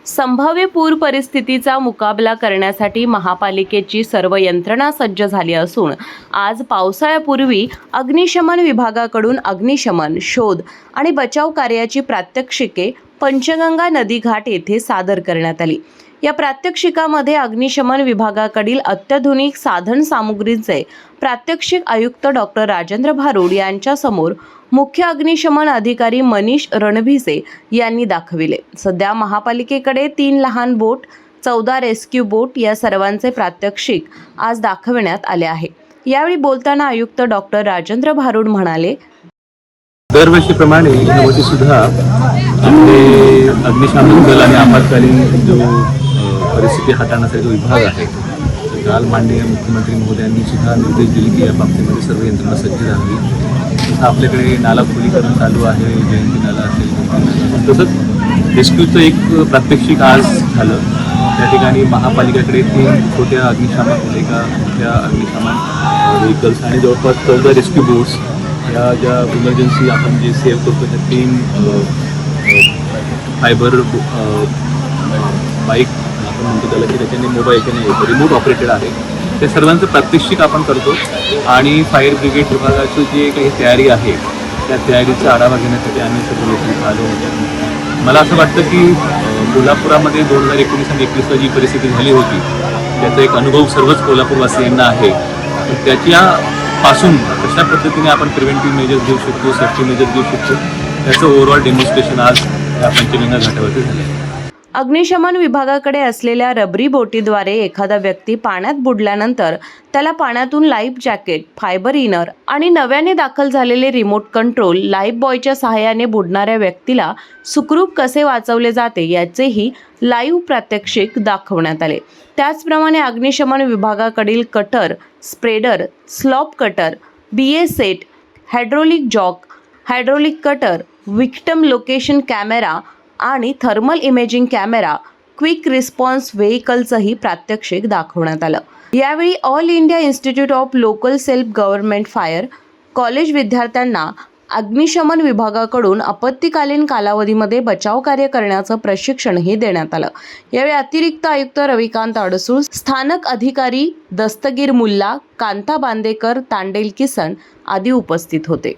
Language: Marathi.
संभाव्य पूर परिस्थितीचा मुकाबला करण्यासाठी महापालिकेची सर्व यंत्रणा सज्ज झाली असून आज पावसाळ्यापूर्वी अग्निशमन विभागाकडून अग्निशमन, शोध आणि बचाव कार्याची प्रात्यक्षिके पंचगंगा नदी घाट येथे सादर करण्यात आली। या प्रात्यक्षिकामध्ये अग्निशमन विभागाकडील अत्याधुनिक साधन सामुग्रीचे प्रात्यक्षिक आयुक्त डॉक्टर राजेंद्र भारुड यांच्यासमोर मुख्य अग्निशमन अधिकारी मनीष रणभिसे यांनी दाखविले। सध्या महापालिकेकडे 3 लहान बोट, 14 रेस्क्यू बोट या सर्वांचे प्रात्यक्षिक आज दाखवण्यात आले आहे। यावेळी बोलताना आयुक्त डॉक्टर राजेंद्र भारुड म्हणाले, दरवर्षीप्रमाणे यावर्षी सुद्धा आपले अग्निशमन दल आणि आपत्कालीन जो परिस्थिती हाताळण्यासाठी जो विभाग आहे, काल माननीय मुख्यमंत्री महोदयांनी सुद्धा निर्देश दिले की या बाबतीमध्ये सर्व यंत्रणा सज्ज राहावी। तसं आपल्याकडे नाला खोलीकरण चालू आहे, जयंती नाला असेल, तसंच रेस्क्यूचं एक प्रात्यक्षिक आज झालं। त्या ठिकाणी महापालिकेकडे 3 छोट्या अग्निशमन, एका मोठ्या अग्निशमन व्हेकल्स आणि जवळपास 14 रेस्क्यू बोट्स, या ज्या इमर्जन्सी आपण जे सेव्ह करतो त्या 3 फायबर बाईक आपण म्हणतो त्याला, की त्याच्याने मोबाईलच्याने रिमोट ऑपरेटेड आहे, त्या सर्वांचं प्रात्यक्षिक आपण करतो। आणि फायर ब्रिगेड विभागाची जी काही तयारी आहे त्या तयारीचा आढावा घेण्यासाठी आम्ही सर्व लोक आलो होतो। मला असं वाटतं की कोल्हापुरामध्ये 2019 आणि 2021ला जी परिस्थिती झाली होती त्याचा एक अनुभव सर्वच कोल्हापूरवासियांना आहे। त्याच्यापासून कशा पद्धतीने आपण प्रिव्हेंटिव्ह मेजर्स घेऊ शकतो, सेफ्टी मेजर्स घेऊ शकतो, त्याचं ओव्हरऑल डेमॉन्स्ट्रेशन आज या पंचगंगा घाटावरती झालं आहे। अग्निशमन विभागाकडे असलेल्या रबरी बोटीद्वारे एखादा व्यक्ती पाण्यात बुडल्यानंतर त्याला पाण्यातून लाईफ जॅकेट, फायबर इनर आणि नव्याने दाखल झालेले रिमोट कंट्रोल लाईफ बॉयच्या सहाय्याने बुडणाऱ्या व्यक्तीला सुखरूप कसे वाचवले जाते याचेही लाईव्ह प्रात्यक्षिक दाखवण्यात आले। त्याचप्रमाणे अग्निशमन विभागाकडील कटर, स्प्रेडर, स्लॉप cutter, BA set, hydraulic jack, hydraulic cutter, victim location camera आणि thermal imaging camera, quick response व्हेकलचंही प्रात्यक्षिक दाखवण्यात आलं। यावेळी all India institute of local self government fire college विद्यार्थ्यांना अग्निशमन विभागाकडून आपत्कालीन कालावधीमध्ये बचाव कार्य करण्याचं प्रशिक्षणही देण्यात आलं। यावेळी अतिरिक्त आयुक्त रविकांत अडसूळ, स्थानक अधिकारी दस्तगीर मुल्ला, कांता बांदेकर, तांडेल किसन आदी उपस्थित होते।